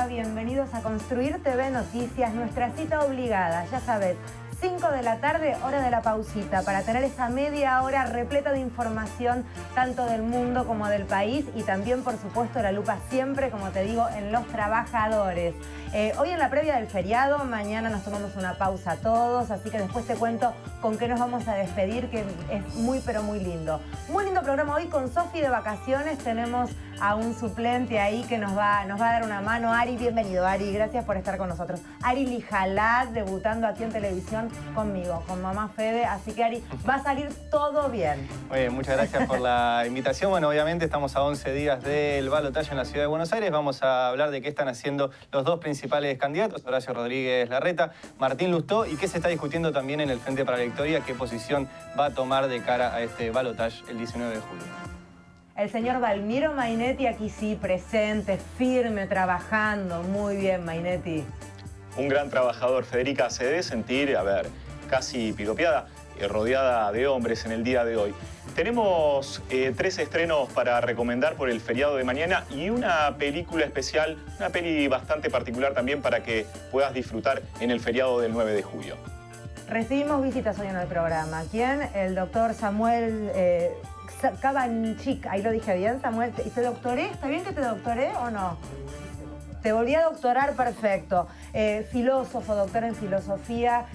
bienvenidos a Construir TV Noticias, nuestra cita obligada, ya sabes, 5 de la tarde, hora de la pausita, para tener esa media hora repleta de información, tanto del mundo como del país, y también, por supuesto, la lupa siempre, como te digo, en los trabajadores. Hoy en la previa del feriado, mañana nos tomamos una pausa todos, así que después te cuento con qué nos vamos a despedir, que es muy, pero muy lindo. Muy lindo programa hoy con Sofi de vacaciones, tenemos a un suplente ahí que nos va a dar una mano. Ari, bienvenido, Ari, gracias por estar con nosotros. Ari Lijalad, debutando aquí en televisión conmigo, con mamá Fede, así que Ari, va a salir todo bien. Oye, muchas gracias por la invitación. Bueno, obviamente estamos a 11 días del balotaje en la ciudad de Buenos Aires. Vamos a hablar de qué están haciendo los dos principales candidatos, Horacio Rodríguez Larreta, Martín Lustó, y qué se está discutiendo también en el Frente para la Victoria, qué posición va a tomar de cara a este balotaje el 19 de julio. El señor Valmiro Mainetti aquí sí, presente, firme, trabajando. Muy bien, Mainetti. Un gran trabajador. Federica, se debe sentir, casi piropeada, rodeada de hombres en el día de hoy. Tenemos 3 estrenos para recomendar por el feriado de mañana y una película especial, una peli bastante particular también para que puedas disfrutar en el feriado del 9 de julio. Recibimos visitas hoy en el programa. ¿Quién? El doctor Samuel Cabanchik. Ahí lo dije bien, Samuel. ¿Te doctoré? ¿Está bien que te doctoré o no? Te volví a doctorar, perfecto. Filósofo, doctor en filosofía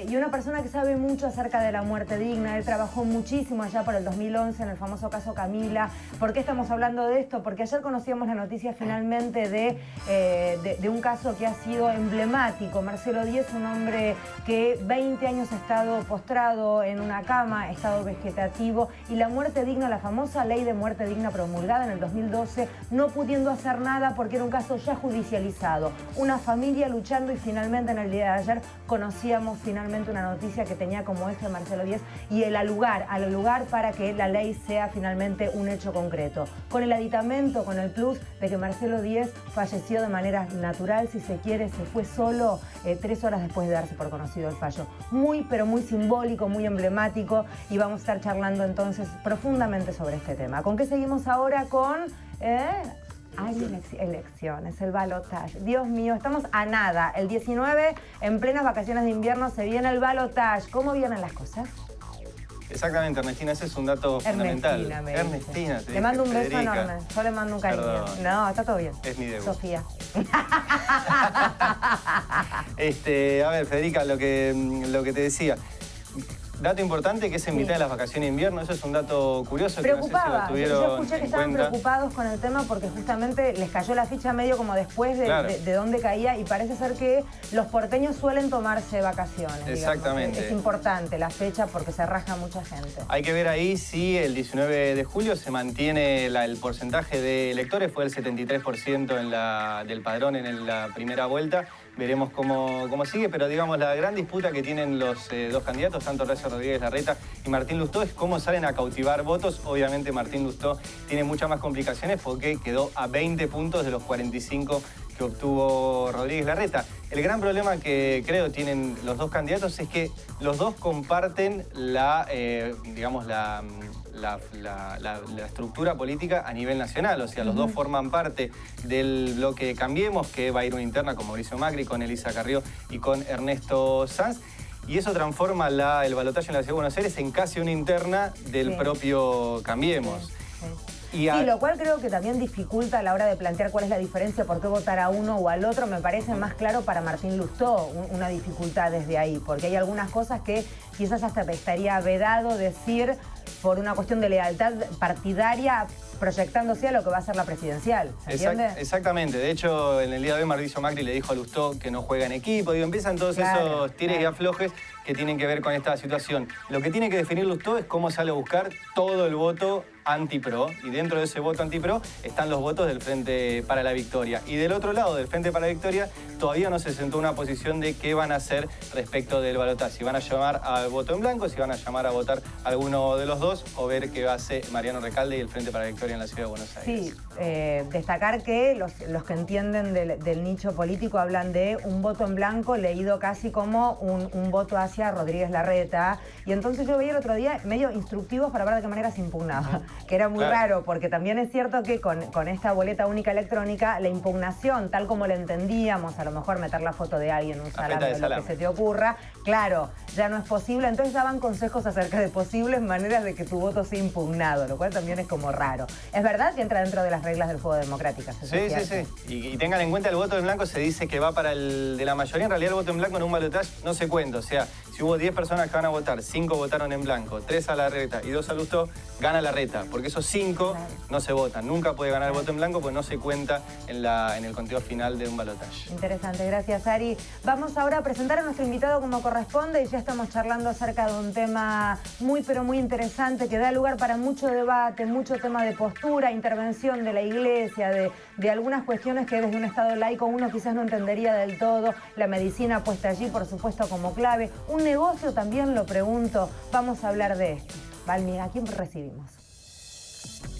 y una persona que sabe mucho acerca de la muerte digna. Él trabajó muchísimo allá por el 2011 en el famoso caso Camila. ¿Por qué estamos hablando de esto? Porque ayer conocíamos la noticia finalmente de un caso que ha sido emblemático. Marcelo Díez, un hombre que 20 años ha estado postrado en una cama, estado vegetativo, y la muerte digna, la famosa ley de muerte digna promulgada en el 2012, no pudiendo hacer nada porque era un caso ya judicializado. Una familia luchando, y finalmente en el día de ayer conocíamos finalmente una noticia que tenía como eje Marcelo Díez y al lugar para que la ley sea finalmente un hecho concreto. Con el aditamento, con el plus de que Marcelo Díez falleció de manera natural, si se quiere, se fue solo 3 horas después de darse por conocido el fallo. Muy, pero muy simbólico, muy emblemático, y vamos a estar charlando entonces profundamente sobre este tema. ¿Con qué seguimos ahora? Con... Hay elecciones, el balotaje. Dios mío, estamos a nada. El 19, en plenas vacaciones de invierno, se viene el balotaje. ¿Cómo vienen las cosas? Exactamente, Ernestina, ese es un dato fundamental. Ernestina, le mando un beso enorme. Yo le mando un cariño. Perdón. No, está todo bien. Es mi debut. Sofía. A ver, Federica, lo que te decía. Dato importante que es en mitad de las vacaciones de invierno, eso es un dato curioso. Preocupaba, que no sé si lo yo tuvieron escuché que en estaban cuenta. preocupados con el tema porque justamente les cayó la ficha medio como después de dónde caía, y parece ser que los porteños suelen tomarse vacaciones. Exactamente. Digamos. Es importante la fecha porque se raja mucha gente. Hay que ver ahí si el 19 de julio se mantiene el porcentaje de electores, fue el 73% del padrón en la primera vuelta. Veremos cómo sigue, pero digamos la gran disputa que tienen los dos candidatos, tanto Horacio Rodríguez Larreta y Martín Lustó, es cómo salen a cautivar votos. Obviamente Martín Lustó tiene muchas más complicaciones porque quedó a 20 puntos de los 45 que obtuvo Rodríguez Larreta. El gran problema que creo tienen los dos candidatos es que los dos comparten la estructura política a nivel nacional. O sea, los dos forman parte del bloque Cambiemos, que va a ir una interna con Mauricio Macri, con Elisa Carrió y con Ernesto Sanz. Y eso transforma el balotaje en la Ciudad de Buenos Aires en casi una interna del propio Cambiemos. Sí, lo cual creo que también dificulta a la hora de plantear cuál es la diferencia, por qué votar a uno o al otro. Me parece más claro para Martín Lustó una dificultad desde ahí, porque hay algunas cosas que quizás hasta estaría vedado decir por una cuestión de lealtad partidaria, proyectándose a lo que va a ser la presidencial. ¿Se entiende? Exactamente. De hecho, en el día de hoy Mauricio Macri le dijo a Lustó que no juega en equipo. Empiezan todos esos tires y aflojes que tienen que ver con esta situación. Lo que tiene que definir Lustó es cómo sale a buscar todo el voto anti-PRO, y dentro de ese voto anti-PRO están los votos del Frente para la Victoria. Y del otro lado, del Frente para la Victoria, todavía no se sentó una posición de qué van a hacer respecto del balotaje. Si van a llamar al voto en blanco, si van a llamar a votar a alguno de los dos, o ver qué hace Mariano Recalde y el Frente para la Victoria en la Ciudad de Buenos Aires. Sí, destacar que los que entienden del nicho político hablan de un voto en blanco leído casi como un voto hacia Rodríguez Larreta. Y entonces yo veía el otro día medio instructivos para ver de qué manera se impugnaba. que era muy raro, porque también es cierto que con esta boleta única electrónica, la impugnación, tal como la entendíamos, a lo mejor meter la foto de alguien, un salame, o lo que se te ocurra, claro, ya no es posible. Entonces daban consejos acerca de posibles maneras de que tu voto sea impugnado, lo cual también es como raro. Es verdad que entra dentro de las reglas del juego democráticas. Sí, sí, sí. Y tengan en cuenta, el voto en blanco se dice que va para el de la mayoría. En realidad el voto en blanco en un balotaje no se cuenta. O sea, si hubo 10 personas que van a votar, 5 votaron en blanco, 3 a la reta y 2 al gusto, gana la reta. Porque esos 5 no se votan. Nunca puede ganar el voto en blanco porque no se cuenta en el conteo final de un balotaje. Interesante, gracias Ari. Vamos ahora a presentar a nuestro invitado como corresponde y ya estamos charlando acerca de un tema muy pero muy interesante que da lugar para mucho debate, mucho tema de postura, intervención de la iglesia, de algunas cuestiones que desde un Estado laico uno quizás no entendería del todo. La medicina puesta allí, por supuesto, como clave. Un negocio también, lo pregunto. Vamos a hablar de esto. Valmi, ¿a quién recibimos?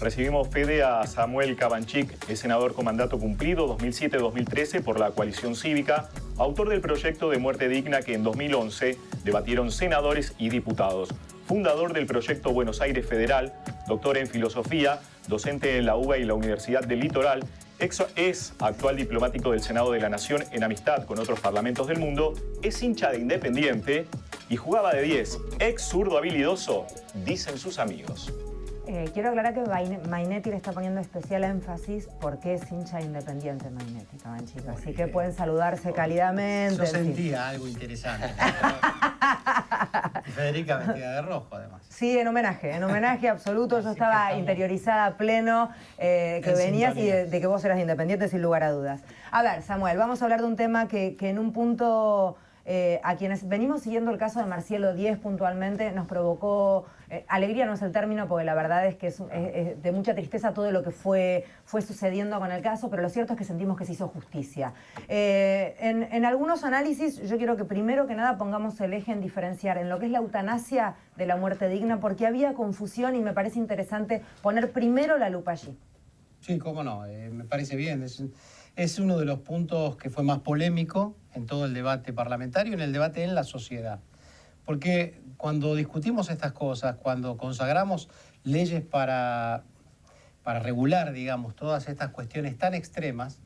Recibimos, Fede, a Samuel Cabanchik, es senador con mandato cumplido 2007-2013 por la Coalición Cívica, autor del proyecto de muerte digna que en 2011 debatieron senadores y diputados. Fundador del proyecto Buenos Aires Federal, doctor en filosofía, docente en la UBA y la Universidad del Litoral, es actual diplomático del Senado de la Nación en amistad con otros parlamentos del mundo, es hincha de Independiente y jugaba de 10. Ex zurdo habilidoso, dicen sus amigos. Quiero aclarar que Mainetti le está poniendo especial énfasis porque es hincha Independiente Mainetti, Cabanchik. Así que pueden saludarse cálidamente. Yo sentía algo interesante. Y Federica vestida de rojo, además. Sí, en homenaje absoluto. Yo estaba interiorizada a pleno que venías y de que vos eras Independiente sin lugar a dudas. A ver, Samuel, vamos a hablar de un tema que en un punto... a quienes venimos siguiendo el caso de Marcelo Díez puntualmente nos provocó alegría, no es el término, porque la verdad es que es de mucha tristeza todo lo que fue sucediendo con el caso, pero lo cierto es que sentimos que se hizo justicia. En algunos análisis yo quiero que primero que nada pongamos el eje en diferenciar en lo que es la eutanasia de la muerte digna, porque había confusión y me parece interesante poner primero la lupa allí. Sí, cómo no, me parece bien. Es uno de los puntos que fue más polémico en todo el debate parlamentario, en el debate en la sociedad. Porque cuando discutimos estas cosas, cuando consagramos leyes para regular, digamos, todas estas cuestiones tan extremas,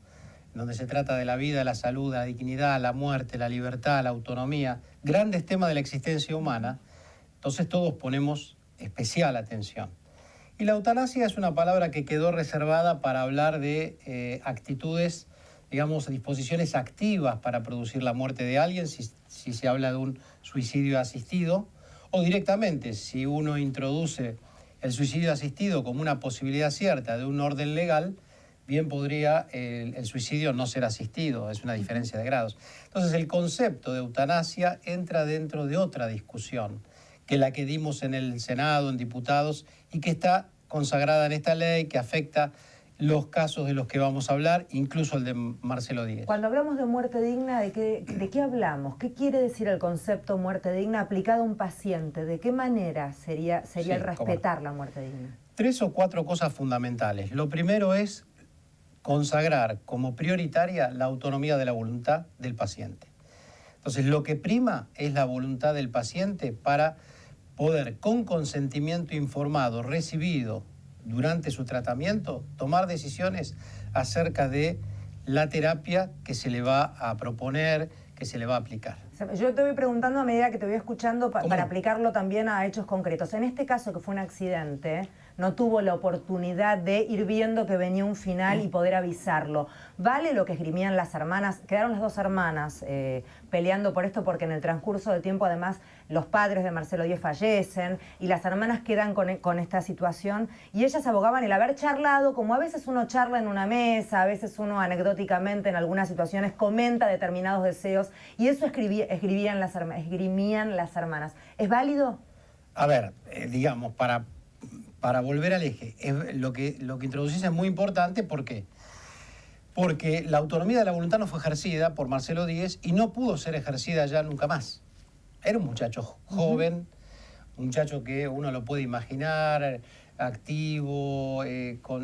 donde se trata de la vida, la salud, la dignidad, la muerte, la libertad, la autonomía, grandes temas de la existencia humana, entonces todos ponemos especial atención. Y la eutanasia es una palabra que quedó reservada para hablar de actitudes, digamos, disposiciones activas para producir la muerte de alguien, si se habla de un suicidio asistido, o directamente, si uno introduce el suicidio asistido como una posibilidad cierta de un orden legal, bien podría el suicidio no ser asistido, es una diferencia de grados. Entonces el concepto de eutanasia entra dentro de otra discusión, que la que dimos en el Senado, en diputados, y que está consagrada en esta ley, que afecta los casos de los que vamos a hablar, incluso el de Marcelo Díez. Cuando hablamos de muerte digna, ¿de qué hablamos? ¿Qué quiere decir el concepto muerte digna aplicado a un paciente? ¿De qué manera sería el respetar la muerte digna? 3 o 4 cosas fundamentales. Lo primero es consagrar como prioritaria la autonomía de la voluntad del paciente. Entonces, lo que prima es la voluntad del paciente para poder, con consentimiento informado, recibido durante su tratamiento, tomar decisiones acerca de la terapia que se le va a proponer, que se le va a aplicar. Yo te voy preguntando a medida que te voy escuchando para aplicarlo también a hechos concretos. En este caso, que fue un accidente, no tuvo la oportunidad de ir viendo que venía un final y poder avisarlo. ¿Vale lo que esgrimían las hermanas? Quedaron las 2 hermanas peleando por esto porque en el transcurso del tiempo, además, los padres de Marcelo Díez fallecen y las hermanas quedan con esta situación y ellas abogaban el haber charlado, como a veces uno charla en una mesa, a veces uno anecdóticamente en algunas situaciones comenta determinados deseos y eso esgrimían las hermanas. ¿Es válido? A ver, digamos, para volver al eje, lo que introducís es muy importante. ¿Por qué? Porque la autonomía de la voluntad no fue ejercida por Marcelo Díez y no pudo ser ejercida ya nunca más. Era un muchacho joven, un muchacho que uno lo puede imaginar, activo,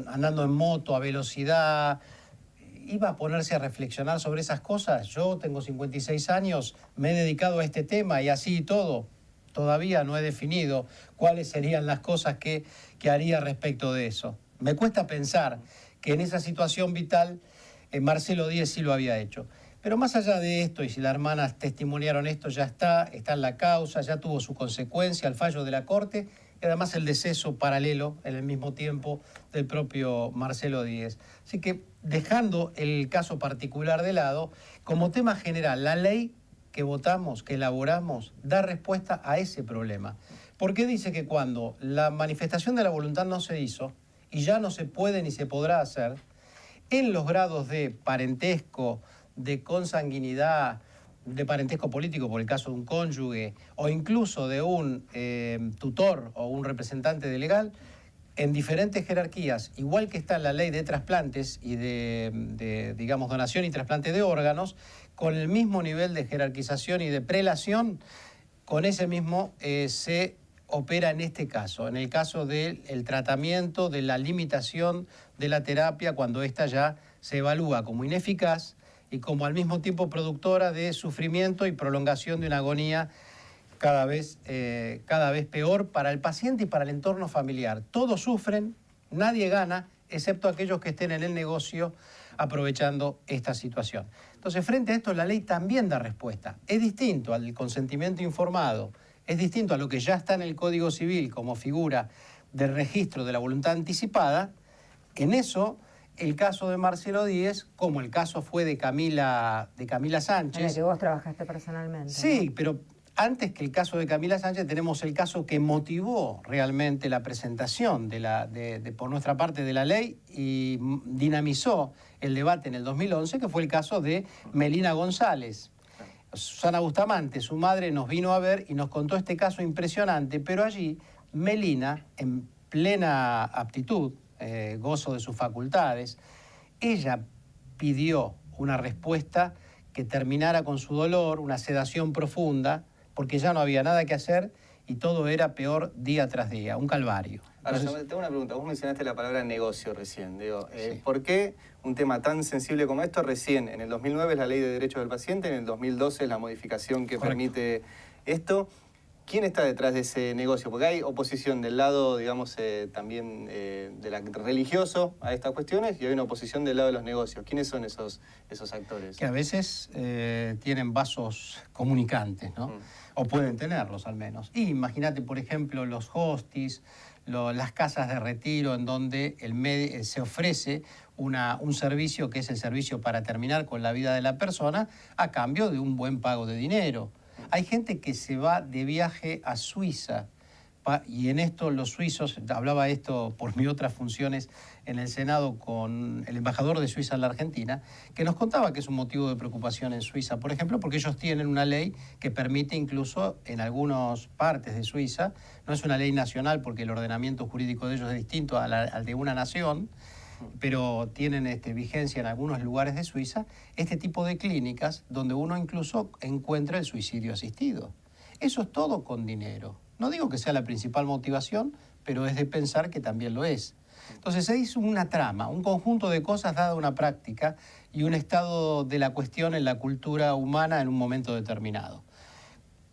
andando en moto a velocidad. ¿Iba a ponerse a reflexionar sobre esas cosas? Yo tengo 56 años, me he dedicado a este tema y así y todo. todavía no he definido cuáles serían las cosas que haría respecto de eso. Me cuesta pensar que en esa situación vital Marcelo Díez sí lo había hecho. Pero más allá de esto, y si las hermanas testimoniaron esto, ya está en la causa, ya tuvo su consecuencia, el fallo de la Corte, y además el deceso paralelo en el mismo tiempo del propio Marcelo Díez. Así que, dejando el caso particular de lado, como tema general, la ley que votamos, que elaboramos, da respuesta a ese problema. Porque dice que cuando la manifestación de la voluntad no se hizo, y ya no se puede ni se podrá hacer, en los grados de parentesco, de consanguinidad, de parentesco político por el caso de un cónyuge o incluso de un tutor o un representante de legal, en diferentes jerarquías, igual que está en la ley de trasplantes y de digamos, donación y trasplante de órganos, con el mismo nivel de jerarquización y de prelación, con ese mismo se opera en este caso, en el caso del tratamiento, de la limitación de la terapia, cuando ésta ya se evalúa como ineficaz y como al mismo tiempo productora de sufrimiento y prolongación de una agonía cada vez peor para el paciente y para el entorno familiar. Todos sufren, nadie gana, excepto aquellos que estén en el negocio aprovechando esta situación. Entonces, frente a esto, la ley también da respuesta. Es distinto al consentimiento informado, es distinto a lo que ya está en el Código Civil como figura del registro de la voluntad anticipada. En eso, el caso de Marcelo Díez, como el caso fue de Camila Sánchez. En el que vos trabajaste personalmente. Sí, ¿no? pero antes que el caso de Camila Sánchez tenemos el caso que motivó realmente la presentación por nuestra parte de la ley y dinamizó el debate en el 2011, que fue el caso de Melina González. Susana Bustamante, su madre, nos vino a ver y nos contó este caso impresionante, pero allí Melina, en plena aptitud, gozo de sus facultades, ella pidió una respuesta que terminara con su dolor, una sedación profunda, porque ya no había nada que hacer y todo era peor día tras día, un calvario. Ahora, yo tengo una pregunta. Vos mencionaste la palabra negocio recién. Digo, Sí. ¿por qué un tema tan sensible como esto recién? En el 2009 es la Ley de Derechos del Paciente, en el 2012 es la modificación que Correcto. permite esto. ¿Quién está detrás de ese negocio? Porque hay oposición del lado, digamos, también religioso a estas cuestiones y hay una oposición del lado de los negocios. ¿Quiénes son esos actores? Que a veces tienen vasos comunicantes, ¿no? O pueden tenerlos al menos. Y imagínate, por ejemplo, los hostis, las casas de retiro en donde se ofrece un servicio que es el servicio para terminar con la vida de la persona a cambio de un buen pago de dinero. Hay gente que se va de viaje a Suiza y en esto los suizos, hablaba esto por mis otras funciones en el Senado con el embajador de Suiza en la Argentina, que nos contaba que es un motivo de preocupación en Suiza, por ejemplo, porque ellos tienen una ley que permite incluso en algunas partes de Suiza, no es una ley nacional porque el ordenamiento jurídico de ellos es distinto al de una nación, pero tienen vigencia en algunos lugares de Suiza, este tipo de clínicas donde uno incluso encuentra el suicidio asistido. Eso es todo con dinero. No digo que sea la principal motivación, pero es de pensar que también lo es. Entonces se hizo una trama, un conjunto de cosas dada una práctica y un estado de la cuestión en la cultura humana en un momento determinado.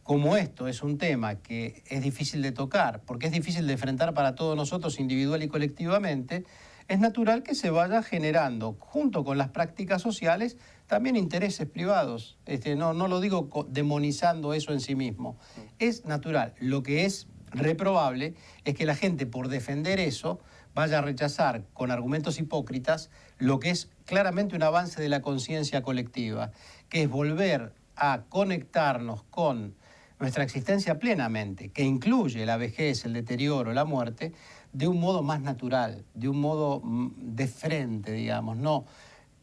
Como esto es un tema que es difícil de tocar, porque es difícil de enfrentar para todos nosotros individual y colectivamente, es natural que se vaya generando, junto con las prácticas sociales, también intereses privados. No lo digo demonizando eso en sí mismo. Es natural. Lo que es reprobable es que la gente, por defender eso, vaya a rechazar con argumentos hipócritas lo que es claramente un avance de la conciencia colectiva, que es volver a conectarnos con nuestra existencia plenamente, que incluye la vejez, el deterioro, la muerte, de un modo más natural, de un modo de frente, digamos, no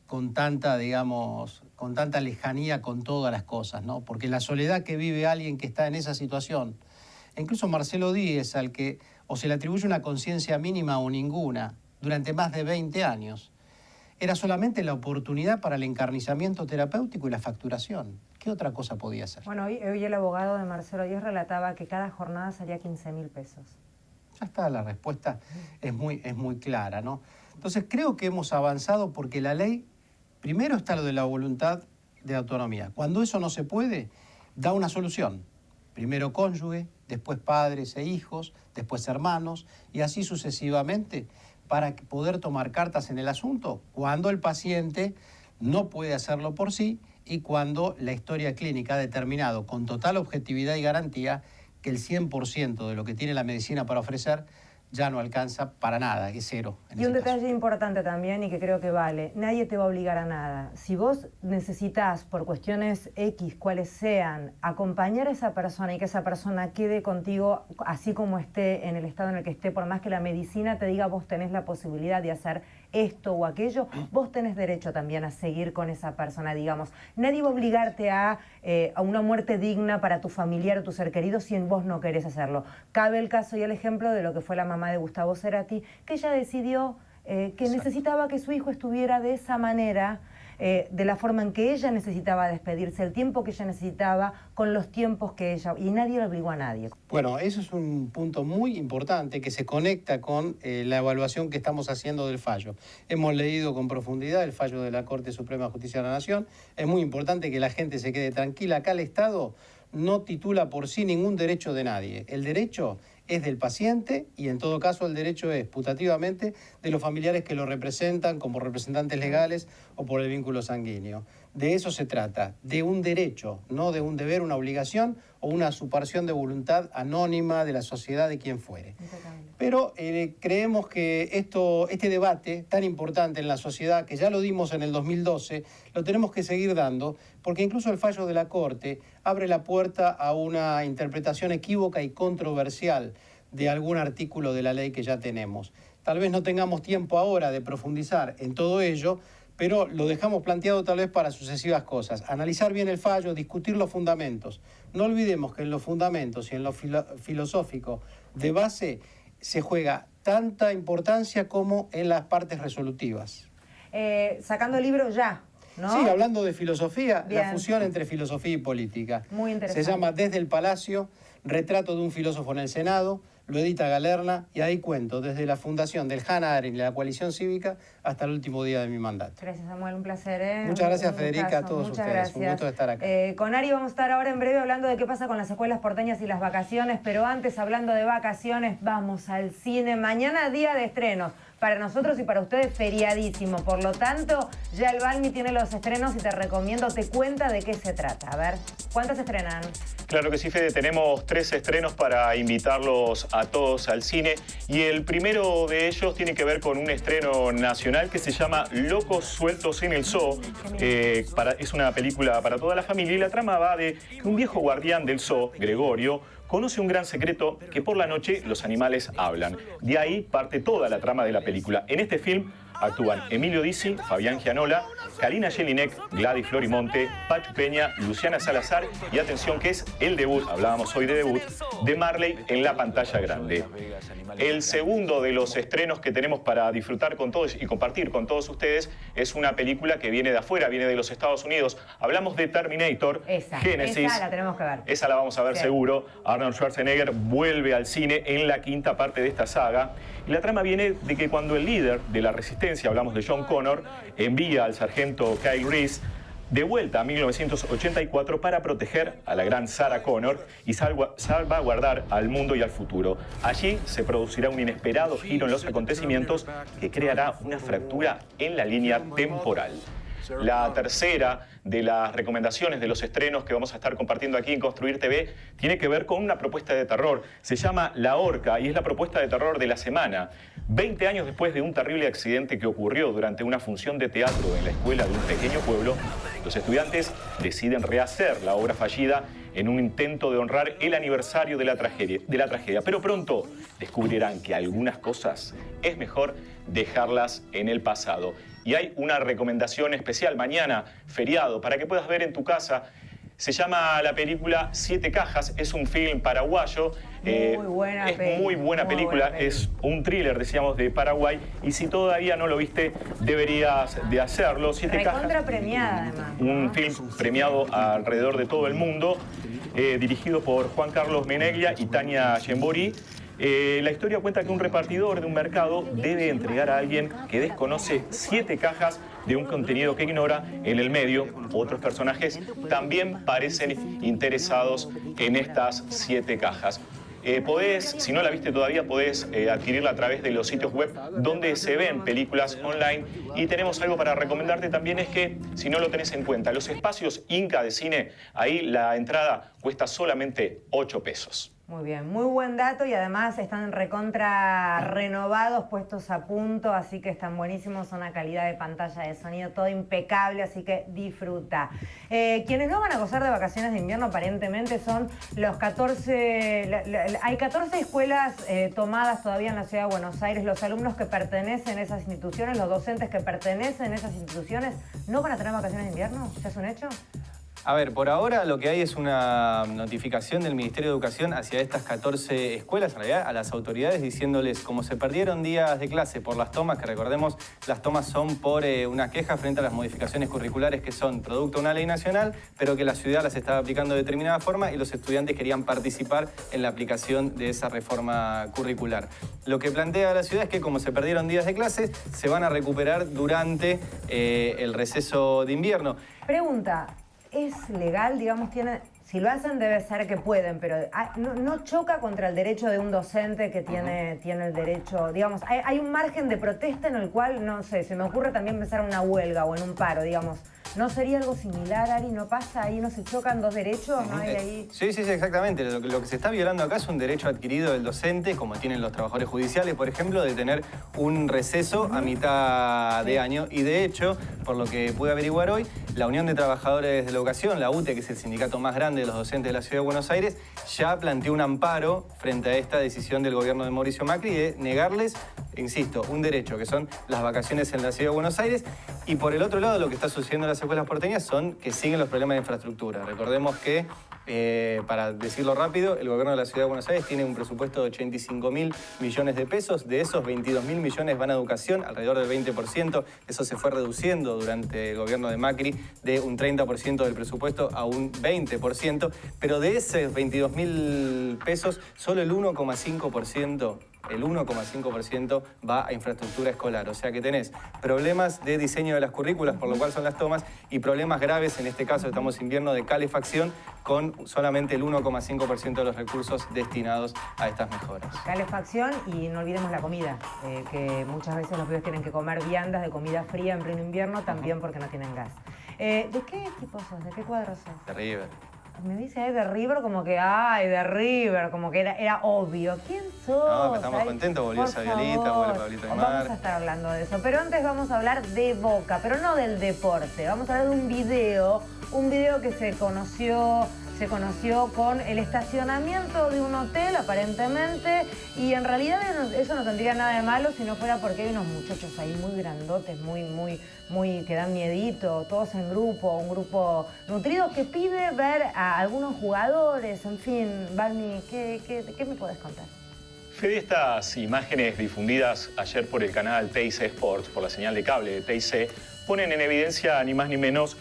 con tanta lejanía con todas las cosas, ¿no? Porque la soledad que vive alguien que está en esa situación, incluso Marcelo Díez, al que o se le atribuye una conciencia mínima o ninguna durante más de 20 años, era solamente la oportunidad para el encarnizamiento terapéutico y la facturación. ¿Qué otra cosa podía ser? Bueno, hoy el abogado de Marcelo Díez relataba que cada jornada salía 15.000 pesos. Ya está, la respuesta es muy clara, ¿no? Entonces creo que hemos avanzado porque la ley, primero está lo de la voluntad de autonomía. Cuando eso no se puede, da una solución. primero cónyuge, después padres e hijos, después hermanos, y así sucesivamente, para poder tomar cartas en el asunto cuando el paciente no puede hacerlo por sí y cuando la historia clínica ha determinado con total objetividad y garantía que el 100% de lo que tiene la medicina para ofrecer ya no alcanza para nada, es cero. Y un detalle importante también y que creo que vale, nadie te va a obligar a nada. Si vos necesitas, por cuestiones X, cuales sean, acompañar a esa persona y que esa persona quede contigo así como esté, en el estado en el que esté, por más que la medicina te diga vos tenés la posibilidad de hacer esto o aquello, vos tenés derecho también a seguir con esa persona, digamos. Nadie va a obligarte a una muerte digna para tu familiar o tu ser querido si vos no querés hacerlo. Cabe el caso y el ejemplo de lo que fue la mamá de Gustavo Cerati, que ella decidió que necesitaba que su hijo estuviera de esa manera, de la forma en que ella necesitaba despedirse, el tiempo que ella necesitaba, con los tiempos que ella... Y nadie le obligó a nadie. Bueno, eso es un punto muy importante que se conecta con la evaluación que estamos haciendo del fallo. Hemos leído con profundidad el fallo de la Corte Suprema de Justicia de la Nación. Es muy importante que la gente se quede tranquila. Acá el Estado no titula por sí ningún derecho de nadie. El derecho es del paciente y en todo caso el derecho es putativamente de los familiares que lo representan como representantes legales o por el vínculo sanguíneo. De eso se trata, de un derecho, no de un deber, una obligación o una usurpación de voluntad anónima de la sociedad de quien fuere. Pero creemos que este debate tan importante en la sociedad, que ya lo dimos en el 2012, lo tenemos que seguir dando, porque incluso el fallo de la Corte abre la puerta a una interpretación equívoca y controversial de algún artículo de la ley que ya tenemos. Tal vez no tengamos tiempo ahora de profundizar en todo ello, pero lo dejamos planteado tal vez para sucesivas cosas. Analizar bien el fallo, discutir los fundamentos. No olvidemos que en los fundamentos y en lo filosófico de base se juega tanta importancia como en las partes resolutivas. Sacando el libro ya, ¿no? Sí, hablando de filosofía, Bien. la fusión entre filosofía y política. Muy interesante. Se llama Desde el Palacio, retrato de un filósofo en el Senado, lo edita Galerna y ahí cuento desde la fundación del Hannah Arendt y la coalición cívica hasta el último día de mi mandato. Gracias, Samuel, un placer. Muchas gracias, Un Federica, gustazo. a todos Muchas ustedes. gracias. Un gusto de estar acá. Con Ari vamos a estar ahora en breve hablando de qué pasa con las escuelas porteñas y las vacaciones, pero antes, hablando de vacaciones, vamos al cine. Mañana día de estrenos. Para nosotros y para ustedes feriadísimo. Por lo tanto, ya el Balmi tiene los estrenos y te recomiendo, te cuenta de qué se trata. A ver, ¿cuántos estrenan? Claro que sí, Fede. Tenemos 3 estrenos para invitarlos a todos al cine. Y el primero de ellos tiene que ver con un estreno nacional que se llama Locos Sueltos en el Zoo. Es una película para toda la familia y la trama va de que un viejo guardián del zoo, Gregorio, conoce un gran secreto, que por la noche los animales hablan. De ahí parte toda la trama de la película. En este film actúan Emilio Dizzi, Fabián Gianola, Karina Jelinek, Gladys Florimonte, Pachu Peña, Luciana Salazar y atención que es el debut, hablábamos hoy de debut, de Marley en la pantalla grande. El segundo de los estrenos que tenemos para disfrutar con todos y compartir con todos ustedes es una película que viene de afuera, viene de los Estados Unidos. Hablamos de Terminator, Génesis. Esa la tenemos que ver. Esa la vamos a ver seguro. Arnold Schwarzenegger vuelve al cine en la 5ª parte de esta saga. Y la trama viene de que cuando el líder de la resistencia, hablamos de John Connor, envía al sargento Kyle Reese de vuelta a 1984 para proteger a la gran Sarah Connor y salvaguardar al mundo y al futuro. Allí se producirá un inesperado giro en los acontecimientos que creará una fractura en la línea temporal. La tercera de las recomendaciones de los estrenos que vamos a estar compartiendo aquí en Construir TV tiene que ver con una propuesta de terror. Se llama La Horca y es la propuesta de terror de la semana. 20 años después de un terrible accidente que ocurrió durante una función de teatro en la escuela de un pequeño pueblo, los estudiantes deciden rehacer la obra fallida en un intento de honrar el aniversario de la tragedia. Pero pronto descubrirán que algunas cosas es mejor dejarlas en el pasado. Y hay una recomendación especial mañana, feriado, para que puedas ver en tu casa. Se llama la película Siete Cajas, es un film paraguayo. Muy buena película, es un thriller, decíamos, de Paraguay. Y si todavía no lo viste, deberías de hacerlo. Siete Cajas. Recontra premiada, además. Un film premiado alrededor de todo el mundo, dirigido por Juan Carlos Meneglia y Tania Gembori. La historia cuenta que un repartidor de un mercado debe entregar a alguien que desconoce 7 cajas de un contenido que ignora. En el medio, otros personajes también parecen interesados en estas 7 cajas. Si no la viste todavía, podés adquirirla a través de los sitios web donde se ven películas online. Y tenemos algo para recomendarte también, es que, si no lo tenés en cuenta, los espacios Inca de cine, ahí la entrada cuesta solamente 8 pesos. Muy bien, muy buen dato y además están recontra renovados, puestos a punto, así que están buenísimos, una calidad de pantalla, de sonido, todo impecable, así que disfruta. Quienes no van a gozar de vacaciones de invierno aparentemente son los 14, hay 14 escuelas tomadas todavía en la ciudad de Buenos Aires. Los alumnos que pertenecen a esas instituciones, los docentes que pertenecen a esas instituciones, ¿no van a tener vacaciones de invierno? ¿Ya es un hecho? A ver, por ahora lo que hay es una notificación del Ministerio de Educación hacia estas 14 escuelas, en realidad a las autoridades, diciéndoles, como se perdieron días de clase por las tomas, que recordemos, las tomas son por una queja frente a las modificaciones curriculares que son producto de una ley nacional, pero que la ciudad las estaba aplicando de determinada forma y los estudiantes querían participar en la aplicación de esa reforma curricular. Lo que plantea la ciudad es que como se perdieron días de clase, se van a recuperar durante el receso de invierno. Pregunta. ¿Es legal, digamos, si lo hacen debe ser que pueden, pero no choca contra el derecho de un docente que tiene el derecho, digamos, hay un margen de protesta en el cual, no sé, se me ocurre también pensar en una huelga o en un paro, digamos. ¿No sería algo similar, Ari? ¿No pasa ahí? ¿No se chocan dos derechos? ¿No hay ahí? Sí, exactamente. Lo que se está violando acá es un derecho adquirido del docente, como tienen los trabajadores judiciales, por ejemplo, de tener un receso a mitad de año. Y de hecho, por lo que pude averiguar hoy, la Unión de Trabajadores de la Educación, la UTE, que es el sindicato más grande de los docentes de la Ciudad de Buenos Aires, ya planteó un amparo frente a esta decisión del gobierno de Mauricio Macri de negarles, insisto, un derecho, que son las vacaciones en la Ciudad de Buenos Aires. Y por el otro lado, lo que está sucediendo en las escuelas porteñas son que siguen los problemas de infraestructura. Recordemos que, para decirlo rápido, el gobierno de la Ciudad de Buenos Aires tiene un presupuesto de 85.000 millones de pesos. De esos, 22.000 millones van a educación, alrededor del 20%. Eso se fue reduciendo durante el gobierno de Macri de un 30% del presupuesto a un 20%. Pero de esos 22.000 pesos, solo el 1,5%. El 1,5% va a infraestructura escolar. O sea que tenés problemas de diseño de las currículas, por lo cual son las tomas, y problemas graves, en este caso estamos en invierno, de calefacción, con solamente el 1,5% de los recursos destinados a estas mejoras. Calefacción y no olvidemos la comida, que muchas veces los pibes tienen que comer viandas de comida fría en pleno invierno, también porque no tienen gas. ¿De qué equipo sos? ¿De qué cuadro sos? De River. Me dice de River como que, de River, como que era obvio. ¿Quién sos? No, estamos contentos, volvió Saviolita, vuelve Pablito Aymar. Vamos a estar hablando de eso, pero antes vamos a hablar de Boca, pero no del deporte. Vamos a hablar de un video que se conoció con el estacionamiento de un hotel, aparentemente, y en realidad eso no tendría nada de malo si no fuera porque hay unos muchachos ahí muy grandotes, muy que dan miedito, todos en grupo, un grupo nutrido que pide ver a algunos jugadores, en fin. Balmi, ¿qué me puedes contar? Fede, estas imágenes difundidas ayer por el canal TIC Sports, por la señal de cable de TIC, ponen en evidencia ni más ni menos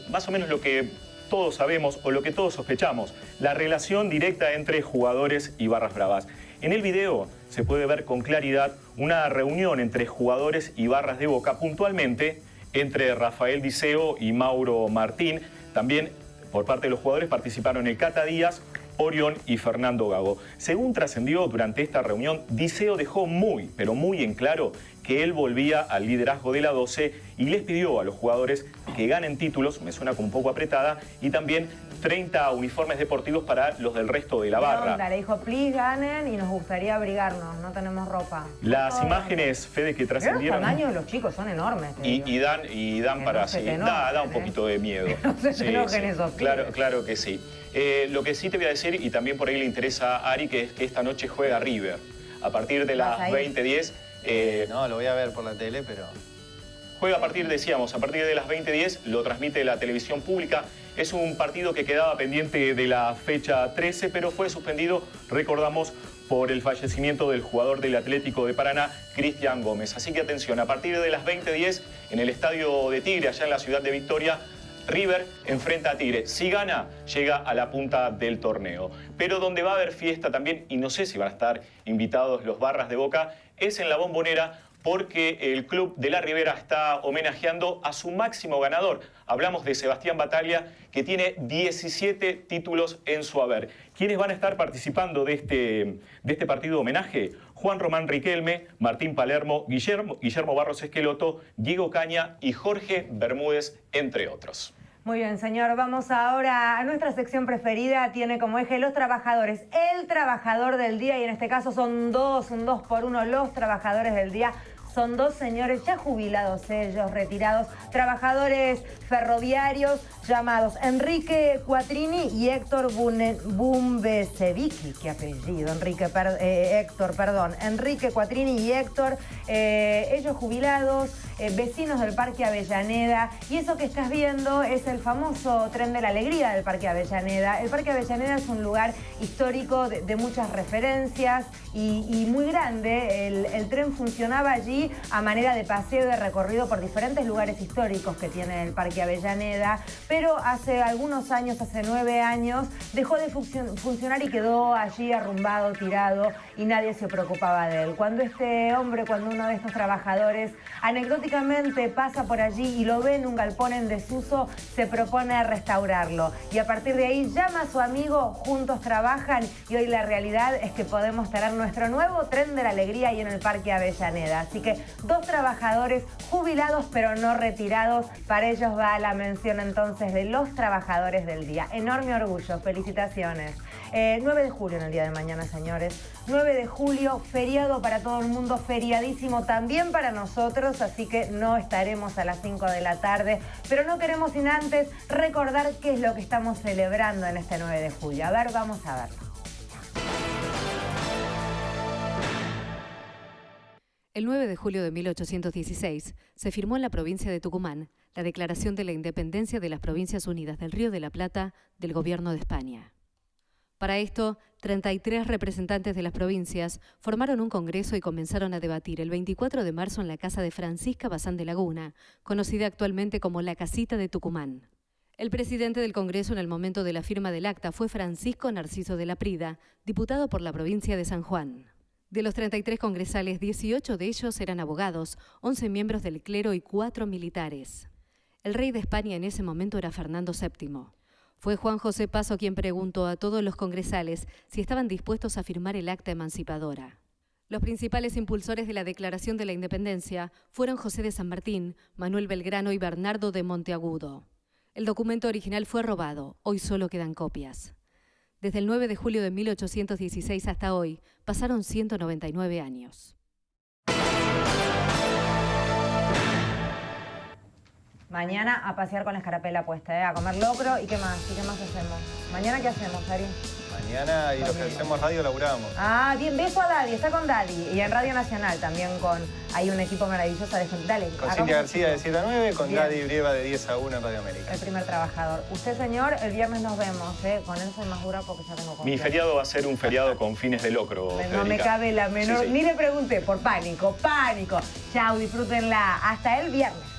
más o menos lo que todos sabemos o lo que todos sospechamos, la relación directa entre jugadores y barras bravas. En el video se puede ver con claridad una reunión entre jugadores y barras de Boca, puntualmente entre Rafael Diceo y Mauro Martín. También por parte de los jugadores participaron el Cata Díaz, Orión y Fernando Gago. Según trascendió durante esta reunión, Diceo dejó muy, pero muy en claro que él volvía al liderazgo de la 12 y les pidió a los jugadores que ganen títulos, me suena como un poco apretada, y también 30 uniformes deportivos para los del resto de la barra. Le dijo, please, ganen y nos gustaría abrigarnos, no tenemos ropa. Las imágenes, Fede, que trascendieron... Los tamaños de los chicos son enormes. Y dan para... Sí, da un poquito de miedo. No se enojen esos pibes. Claro que sí. Lo que sí te voy a decir, y también por ahí le interesa a Ari, que es que esta noche juega River. A partir de las 20:10... no, lo voy a ver por la tele, pero... Juega a partir de las 20:10, lo transmite la televisión pública. Es un partido que quedaba pendiente de la fecha 13, pero fue suspendido, recordamos, por el fallecimiento del jugador del Atlético de Paraná, Cristian Gómez. Así que atención, a partir de las 20:10, en el estadio de Tigre, allá en la ciudad de Victoria, River enfrenta a Tigre. Si gana, llega a la punta del torneo. Pero donde va a haber fiesta también, y no sé si van a estar invitados los barras de Boca, es en la Bombonera, porque el Club de la Ribera está homenajeando a su máximo ganador. Hablamos de Sebastián Bataglia, que tiene 17 títulos en su haber. ¿Quiénes van a estar participando de este partido de homenaje? Juan Román Riquelme, Martín Palermo, Guillermo Barros Esqueloto, Diego Caña y Jorge Bermúdez, entre otros. Muy bien, señor. Vamos ahora a nuestra sección preferida. Tiene como eje los trabajadores. El trabajador del día, y en este caso son dos, un 2 por 1, los trabajadores del día. Son dos señores ya jubilados, ellos retirados, trabajadores ferroviarios llamados Enrique Quattrini y Héctor Bumbesevicki. ¿Qué apellido? Enrique Quattrini y Héctor, ellos jubilados, vecinos del Parque Avellaneda. Y eso que estás viendo es el famoso tren de la alegría del Parque Avellaneda. El Parque Avellaneda es un lugar histórico de muchas referencias y muy grande. El tren funcionaba allí a manera de paseo y de recorrido por diferentes lugares históricos que tiene el Parque Avellaneda, pero hace algunos años, hace 9 años, dejó de funcionar y quedó allí arrumbado, tirado, y nadie se preocupaba de él. Cuando uno de estos trabajadores anecdóticamente pasa por allí y lo ve en un galpón en desuso, se propone restaurarlo. Y a partir de ahí llama a su amigo, juntos trabajan, y hoy la realidad es que podemos tener nuestro nuevo tren de la alegría ahí en el Parque Avellaneda. Así que dos trabajadores jubilados pero no retirados. Para ellos va la mención entonces de los trabajadores del día. Enorme orgullo, felicitaciones. 9 de julio en el día de mañana, señores. 9 de julio, feriado para todo el mundo, feriadísimo también para nosotros, así que no estaremos a las 5 de la tarde, pero no queremos sin antes recordar qué es lo que estamos celebrando en este 9 de julio. A ver, vamos a verlo. El 9 de julio de 1816 se firmó en la provincia de Tucumán la Declaración de la Independencia de las Provincias Unidas del Río de la Plata del Gobierno de España. Para esto, 33 representantes de las provincias formaron un congreso y comenzaron a debatir el 24 de marzo en la casa de Francisca Bazán de Laguna, conocida actualmente como la Casita de Tucumán. El presidente del Congreso en el momento de la firma del acta fue Francisco Narciso de la Prida, diputado por la provincia de San Juan. De los 33 congresales, 18 de ellos eran abogados, 11 miembros del clero y 4 militares. El rey de España en ese momento era Fernando VII. Fue Juan José Paso quien preguntó a todos los congresales si estaban dispuestos a firmar el acta emancipadora. Los principales impulsores de la Declaración de la Independencia fueron José de San Martín, Manuel Belgrano y Bernardo de Monteagudo. El documento original fue robado, hoy solo quedan copias. Desde el 9 de julio de 1816 hasta hoy, pasaron 199 años. Mañana a pasear con la escarapela puesta, a comer locro. ¿Y qué más? ¿Y qué más hacemos? ¿Mañana qué hacemos, Ari? Mañana, y los que hacemos radio, laburamos. Ah, bien, beso a Daddy, está con Daddy. Y en Radio Nacional también hay un equipo maravilloso de gente. Dale. Con Cintia García de 7 a 9, con Bien. Daddy Brieva de 10 a 1 en Radio América. El primer trabajador. Usted, señor, el viernes nos vemos, Con él soy más dura porque ya tengo confianza. Mi feriado va a ser un feriado con fines de locro, No Federica. me cabe la menor... Sí, sí. Ni le pregunté, por pánico, pánico. Chau, disfrútenla. Hasta el viernes.